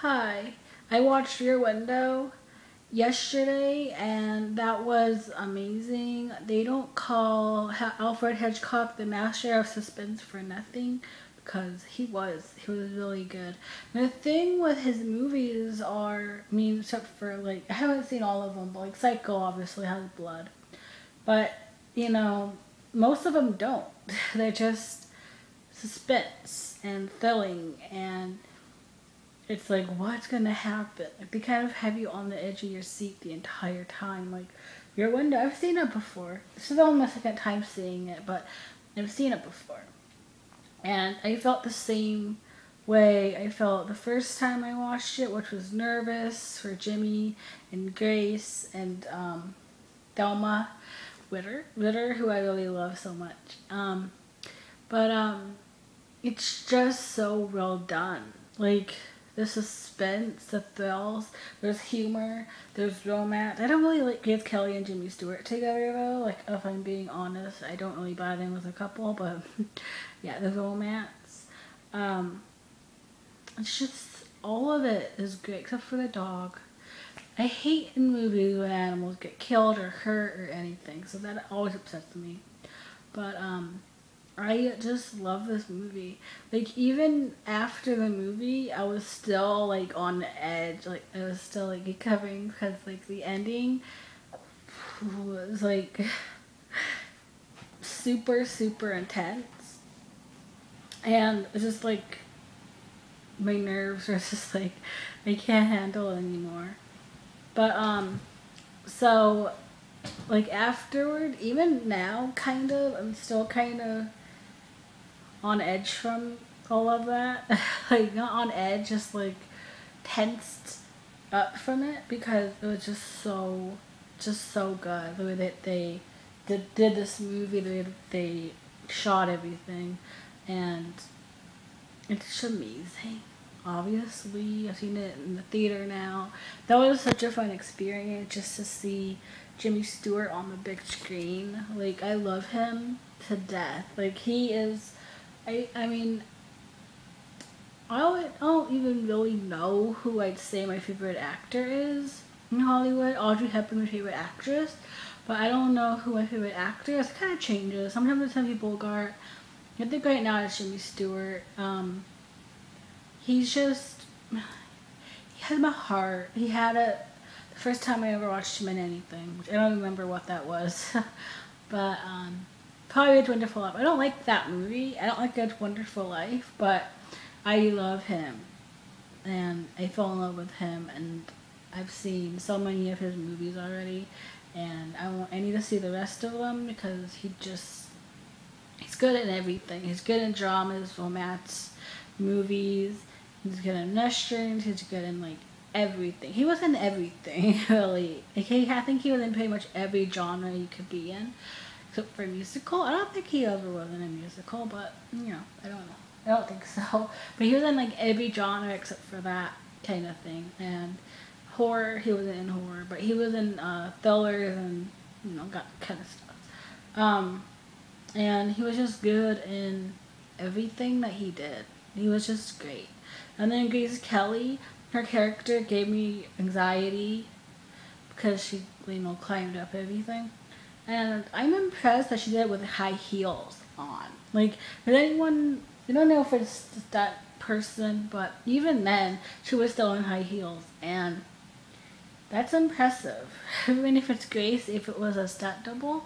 Hi, I watched Rear Window yesterday and that was amazing. They don't call Alfred Hitchcock the master of suspense for nothing because he was really good. The thing with his movies are, I mean, except for like, I haven't seen all of them, but like Psycho obviously has blood. But, you know, most of them don't. They're just suspense and thrilling, and it's like, what's gonna happen? Like, they kind of have you on the edge of your seat the entire time. Like, Rear Window, I've seen it before. This is only my second time seeing it, but I've seen it before. And I felt the same way I felt the first time I watched it, which was nervous for Jimmy and Grace and Thelma Ritter, who I really love so much. But it's just so well done. Like, the suspense, the thrills, there's humor, there's romance. I don't really like Grace Kelly and Jimmy Stewart together though. Like, if I'm being honest, I don't really buy them as a couple, but yeah, there's romance. Um, it's just, all of it is great except for the dog. I hate in movies when animals get killed or hurt or anything, so that always upsets me. But I just love this movie. Like, even after the movie, I was still like on the edge. Like, I was still like recovering because like the ending was like super intense, and it's just like my nerves are just like I can't handle it anymore. But so like afterward, even now, kind of, I'm still kind of on edge from all of that. Like, not on edge, just like tensed up from it because it was just so good. The way that they did this movie, the way that they shot everything, and it's just amazing. Obviously, I've seen it in the theater now. That was such a fun experience just to see Jimmy Stewart on the big screen. Like, I love him to death. Like, he is, I mean, I don't even really know who I'd say my favorite actor is in Hollywood. Audrey Hepburn, my favorite actress, but I don't know who my favorite actor is. It kind of changes. Sometimes it's Humphrey Bogart. I think right now it's Jimmy Stewart. He's just, he has my heart. He had it the first time I ever watched him in anything, which I don't remember what that was. But probably It's Wonderful Life. I don't like that movie. I don't like It's Wonderful Life, but I love him, and I fell in love with him, and I've seen so many of his movies already, and I need to see the rest of them because he's good in everything. He's good in dramas, romance, movies. He's good in westerns. He's good in like everything. He was in everything really. Like, I think he was in pretty much every genre you could be in, except for musical. I don't think he ever was in a musical, but you know, I don't know. I don't think so. But he was in like every genre except for that kind of thing. And horror, he wasn't in horror, but he was in thrillers and, you know, got kind of stuff. Um, and he was just good in everything that he did. He was just great. And then Grace Kelly, her character gave me anxiety because she, you know, climbed up everything. And I'm impressed that she did it with high heels on. Like, did anyone, I don't know if it's that person, but even then, she was still in high heels. And that's impressive. Even if it's Grace, if it was a stunt double,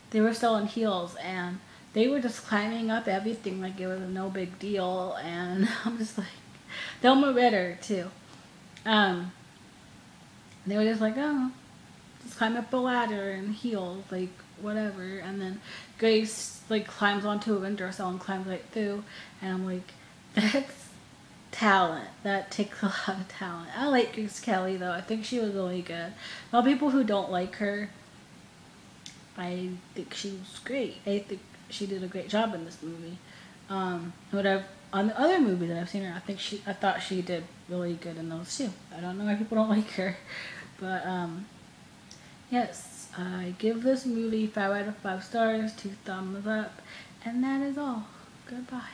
they were still in heels. And they were just climbing up everything like it was no big deal. And I'm just like, Thelma Ritter, too. Um, they were just like, oh, just climb up a ladder and heels, like whatever. And then Grace like climbs onto a windowsill and climbs right through. And I'm like, that's talent. That takes a lot of talent. I like Grace Kelly though. I think she was really good. A lot of people who don't like her, I think she was great. I think she did a great job in this movie. What I've on the other movies that I've seen her, I thought she did really good in those too. I don't know why people don't like her, but yes, I give this movie 5 out of 5 stars, 2 thumbs up, and that is all. Goodbye.